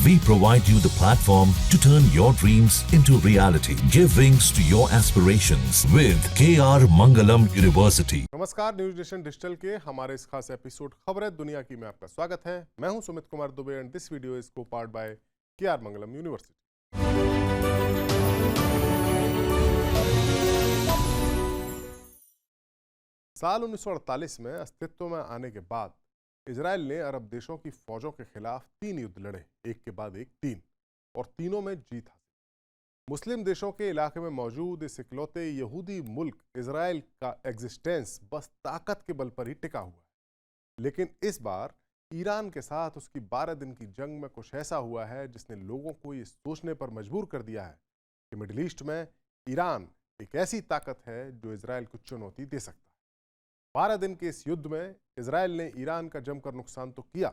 We provide you the platform to turn your dreams into reality. Give wings to your aspirations with KR Mangalam University. नमस्कार, news nation digital के हमारे इस खास episode खबरें दुनिया की में आपका स्वागत है। मैं हूं Sumit Kumar Dubey and this video is co-powered by KR Mangalam university. साल 1948 में अस्तित्व में आने के बाद इजराइल ने अरब देशों की फौजों के खिलाफ 3 युद्ध लड़े, एक के बाद एक 3, और तीनों में जीत हासिल। मुस्लिम देशों के इलाके में मौजूद इस इकलौते यहूदी मुल्क इजराइल का एग्जिस्टेंस बस ताकत के बल पर ही टिका हुआ है। लेकिन इस बार ईरान के साथ उसकी 12 दिन की जंग में कुछ ऐसा हुआ है जिसने लोगों को ये सोचने पर मजबूर कर दिया है कि मिडिल ईस्ट में ईरान एक ऐसी ताकत है जो इजराइल को चुनौती दे सकता है। 12 दिन के इस युद्ध में इजराइल ने ईरान का जमकर नुकसान तो किया,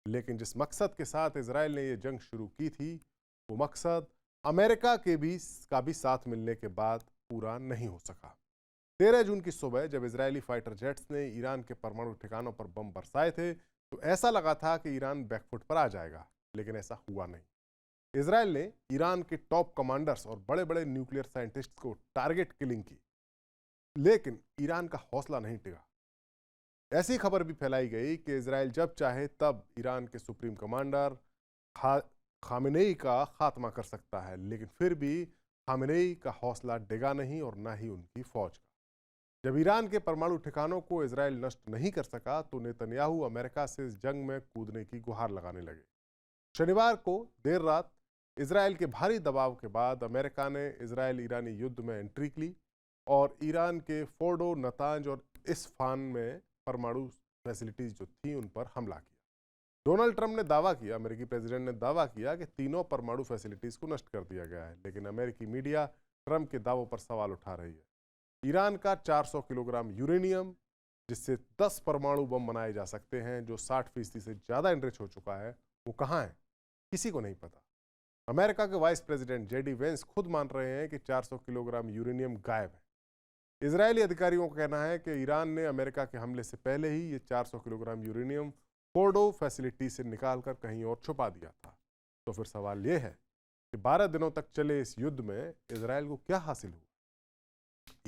लेकिन जिस मकसद के साथ इजराइल ने यह जंग शुरू की थी वो मकसद अमेरिका के भी साथ मिलने के बाद पूरा नहीं हो सका। 13 जून की सुबह जब इजरायली फाइटर जेट्स ने ईरान के परमाणु ठिकानों पर बम बरसाए थे तो ऐसा लगा था कि ईरान बैकफुट पर आ जाएगा, लेकिन ऐसा हुआ नहीं। इजराइल ने ईरान के टॉप कमांडर्स और बड़े बड़े न्यूक्लियर साइंटिस्ट को टारगेट किलिंग की, लेकिन ईरान का हौसला नहीं टिका। ऐसी खबर भी फैलाई गई कि इजराइल जब चाहे तब ईरान के सुप्रीम कमांडर खामेनेई का खात्मा कर सकता है, लेकिन फिर भी खामेनेई का हौसला डिगा नहीं और ना ही उनकी फौज का। जब ईरान के परमाणु ठिकानों को इजराइल नष्ट नहीं कर सका तो नेतन्याहू अमेरिका से इस जंग में कूदने की गुहार लगाने लगे। शनिवार को देर रात इजराइल के भारी दबाव के बाद अमेरिका ने इजराइल ईरानी युद्ध में एंट्री की और ईरान के फोर्डो, नतांज और इस्फहान में परमाणु फैसिलिटीज जो थी उन पर हमला किया। डोनाल्ड ट्रंप ने दावा किया, अमेरिकी प्रेसिडेंट ने दावा किया कि तीनों परमाणु फैसिलिटीज को नष्ट कर दिया गया है, लेकिन अमेरिकी मीडिया ट्रंप के दावों पर सवाल उठा रही है। ईरान का 400 किलोग्राम यूरेनियम, जिससे 10 परमाणु बम बनाए जा सकते हैं, जो 60% से ज़्यादा एनरिच हो चुका है, वो कहाँ है किसी को नहीं पता। अमेरिका के वाइस प्रेसिडेंट जेडी वेंस खुद मान रहे हैं कि 400 किलोग्राम यूरेनियम गायब है। इजरायली अधिकारियों का कहना है कि ईरान ने अमेरिका के हमले से पहले ही ये 400 किलोग्राम यूरेनियम फोर्डो फैसिलिटी से निकालकर कहीं और छुपा दिया था। तो फिर सवाल ये है कि 12 दिनों तक चले इस युद्ध में इजराइल को क्या हासिल हुआ?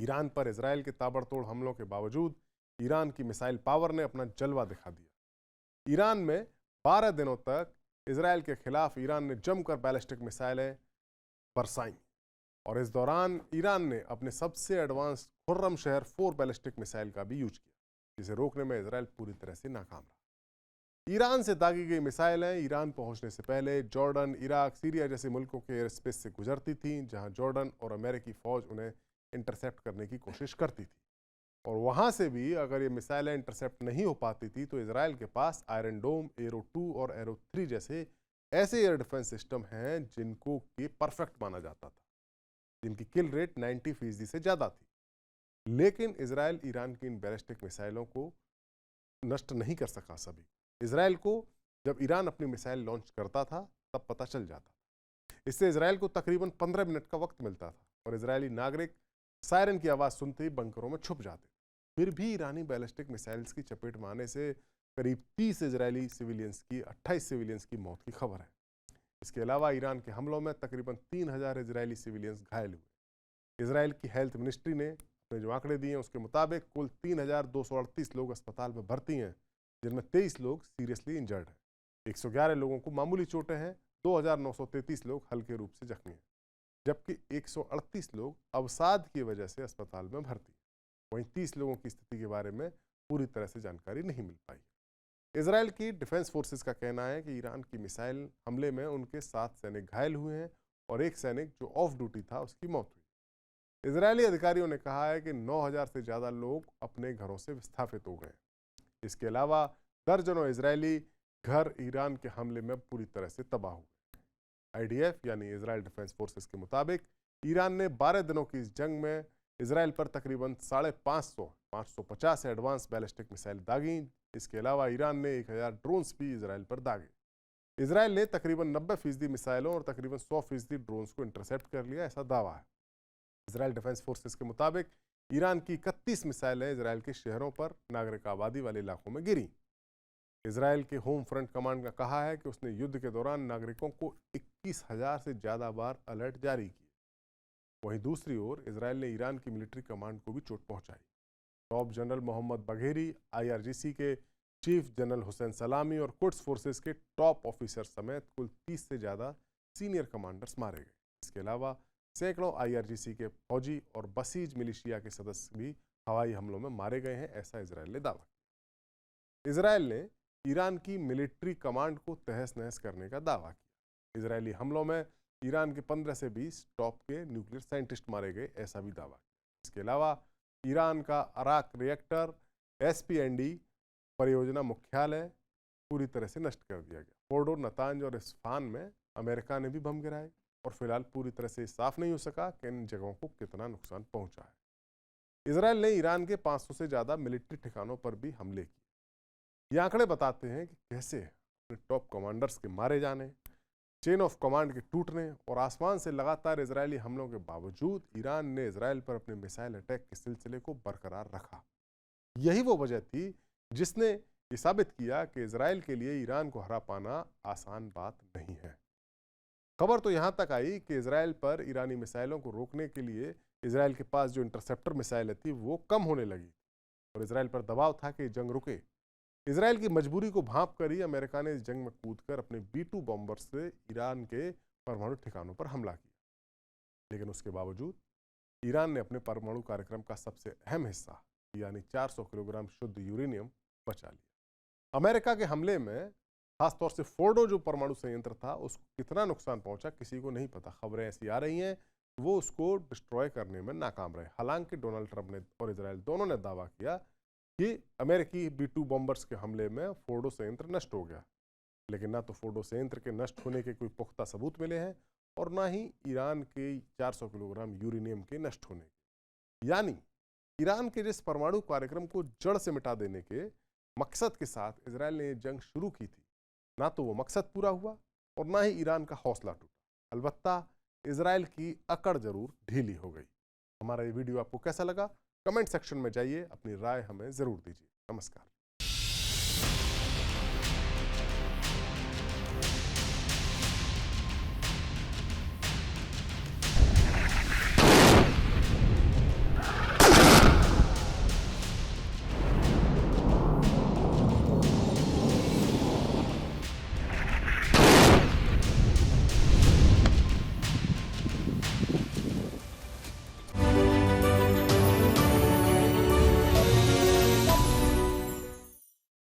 ईरान पर इजराइल के ताबड़तोड़ हमलों के बावजूद ईरान की मिसाइल पावर ने अपना जलवा दिखा दिया। ईरान में 12 दिनों तक इजराइल के खिलाफ ईरान ने जमकर बैलिस्टिक मिसाइलें बरसाईं और इस दौरान ईरान ने अपने सबसे एडवांस खुर्रम शहर 4 बैलिस्टिक मिसाइल का भी यूज किया, जिसे रोकने में इजराइल पूरी तरह से नाकाम रहा। ईरान से दागी गई मिसाइलें ईरान पहुंचने से पहले जॉर्डन, इराक, सीरिया जैसे मुल्कों के एयर स्पेस से गुजरती थीं, जहां जॉर्डन और अमेरिकी फौज उन्हें इंटरसेप्ट करने की कोशिश करती थी। और वहां से भी अगर ये मिसाइलें इंटरसेप्ट नहीं हो पाती थी तो इजराइल के पास आयरन डोम, एरो 2 और एरो 3 जैसे ऐसे एयर डिफेंस सिस्टम हैं जिनको कि परफेक्ट माना जाता था, जिनकी किल रेट 90% से ज़्यादा थी। लेकिन इजराइल ईरान की इन बैलिस्टिक मिसाइलों को नष्ट नहीं कर सका। सभी इजराइल को जब ईरान अपनी मिसाइल लॉन्च करता था तब पता चल जाता था। इससे इजराइल को तकरीबन 15 मिनट का वक्त मिलता था और इजरायली नागरिक सायरन की आवाज़ सुनते ही बंकरों में छुप जाते। फिर भी ईरानी बैलिस्टिक मिसाइल्स की चपेट में आने से करीब 30 इजरायली सिविलियंस की 28 सिविलियंस की मौत की खबर है। इसके अलावा ईरान के हमलों में तकरीबन 3000 इजरायली सिविलियंस घायल हुए। इजराइल की हेल्थ मिनिस्ट्री ने अपने जो आंकड़े दिए हैं उसके मुताबिक कुल 3238 लोग अस्पताल में भर्ती हैं, जिनमें 23 लोग सीरियसली इंजर्ड हैं। 111 लोगों को मामूली चोटें हैं, 2933 लोग हल्के रूप से जख्मी हैं, जबकि 138 लोग अवसाद की वजह से अस्पताल में भर्ती हैं। वहीं 30 लोगों की स्थिति के बारे में पूरी तरह से जानकारी नहीं मिल पाई। इजराइल की डिफेंस फोर्सेस का कहना है कि ईरान की मिसाइल हमले में उनके 7 सैनिक घायल हुए हैं और एक सैनिक जो ऑफ ड्यूटी था उसकी मौत हुई। इजरायली अधिकारियों ने कहा है कि 9000 से ज़्यादा लोग अपने घरों से विस्थापित हो गए। इसके अलावा दर्जनों इजरायली घर ईरान के हमले में पूरी तरह से तबाह हुए। IDF यानी इजराइल डिफेंस फोर्सेस के मुताबिक ईरान ने 12 दिनों की इस जंग में इजराइल पर तकरीबन 550 एडवांस बैलिस्टिक मिसाइल दागी। इसके अलावा ईरान ने 1000 ड्रोन्स भी इजराइल पर दागे। इजराइल ने तकरीबन 90% मिसाइलों और तकरीबन 100% ड्रोन्स को इंटरसेप्ट कर लिया, ऐसा दावा है। इजराइल डिफेंस फोर्सेस के मुताबिक ईरान की 31 मिसाइलें इजराइल के शहरों पर नागरिक आबादी वाले इलाकों में गिरी। इजराइल के होम फ्रंट कमांड का कहा है कि उसने युद्ध के दौरान नागरिकों को 21,000 से ज़्यादा बार अलर्ट जारी किए। वहीं दूसरी ओर इजराइल ने ईरान की मिलिट्री कमांड को भी चोट पहुंचाई। Top general Mohammad Bagheri, IRGC के चीफ जनरल हुसैन सलामी और कुड्स फोर्सेस के टॉप ऑफिसर समेत कुल 30 से ज़्यादा सीनियर कमांडर्स मारे गए। इसके अलावा सैकड़ों IRGC के फौजी और बसीज मिलिशिया के सदस्य भी हवाई हमलों में मारे गए हैं, ऐसा इजराइल ने दावा किया। इजराइल ने ईरान की मिलिट्री कमांड को तहस नहस करने का दावा किया। इजरायली हमलों में ईरान के 15 से 20 टॉप के न्यूक्लियर साइंटिस्ट मारे गए, ऐसा भी दावा किया। इसके अलावा ईरान का अराक रिएक्टर SPND परियोजना मुख्यालय पूरी तरह से नष्ट कर दिया गया। फोर्डो, नतांज और इस्फहान में अमेरिका ने भी बम गिराए और फिलहाल पूरी तरह से साफ नहीं हो सका कि इन जगहों को कितना नुकसान पहुंचा है। इजराइल ने ईरान के 500 से ज़्यादा मिलिट्री ठिकानों पर भी हमले किए। ये आंकड़े बताते हैं कि कैसे अपने टॉप कमांडर्स के मारे जाने, चेन ऑफ कमांड के टूटने और आसमान से लगातार इजरायली हमलों के बावजूद ईरान ने इजराइल पर अपने मिसाइल अटैक के सिलसिले को बरकरार रखा। यही वो वजह थी जिसने ये साबित किया कि इजराइल के लिए ईरान को हरा पाना आसान बात नहीं है। खबर तो यहाँ तक आई कि इजराइल पर ईरानी मिसाइलों को रोकने के लिए इजराइल के पास जो इंटरसेप्टर मिसाइलें थी वो कम होने लगी और इजराइल पर दबाव था कि जंग रुके। इजराइल की मजबूरी को भांप कर ही अमेरिका ने इस जंग में कूदकर अपने B-2 बॉम्बर से ईरान के परमाणु ठिकानों पर हमला किया। लेकिन उसके बावजूद ईरान ने अपने परमाणु कार्यक्रम का सबसे अहम हिस्सा यानी 400 किलोग्राम शुद्ध यूरेनियम बचा लिया। अमेरिका के हमले में खासतौर से फोर्डो जो परमाणु संयंत्र था उसको कितना नुकसान पहुंचा किसी को नहीं पता। खबरें ऐसी आ रही हैं वो उसको डिस्ट्रॉय करने में नाकाम रहे। हालांकि डोनाल्ड ट्रंप ने और इजराइल दोनों ने दावा किया कि अमेरिकी B-2 बॉम्बर्स के हमले में फोर्डो संयंत्र नष्ट हो गया, लेकिन ना तो फोर्डो संयंत्र के नष्ट होने के कोई पुख्ता सबूत मिले हैं और ना ही ईरान के 400 किलोग्राम यूरेनियम के नष्ट होने के। यानी ईरान के जिस परमाणु कार्यक्रम को जड़ से मिटा देने के मकसद के साथ इजराइल ने जंग शुरू की थी, ना तो वो मकसद पूरा हुआ और ना ही ईरान का हौसला टूटा। अलबत्ता इजराइल की अकड़ जरूर ढीली हो गई। हमारा ये वीडियो आपको कैसा लगा कमेंट सेक्शन में जाइए, अपनी राय हमें जरूर दीजिए। नमस्कार।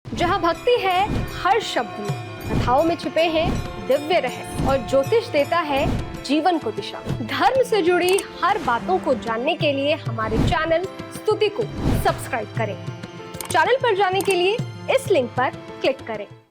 जहाँ भक्ति है हर शब्द में, कथाओं में छुपे हैं दिव्य रहस्य और ज्योतिष देता है जीवन को दिशा। धर्म से जुड़ी हर बातों को जानने के लिए हमारे चैनल स्तुति को सब्सक्राइब करें। चैनल पर जाने के लिए इस लिंक पर क्लिक करें।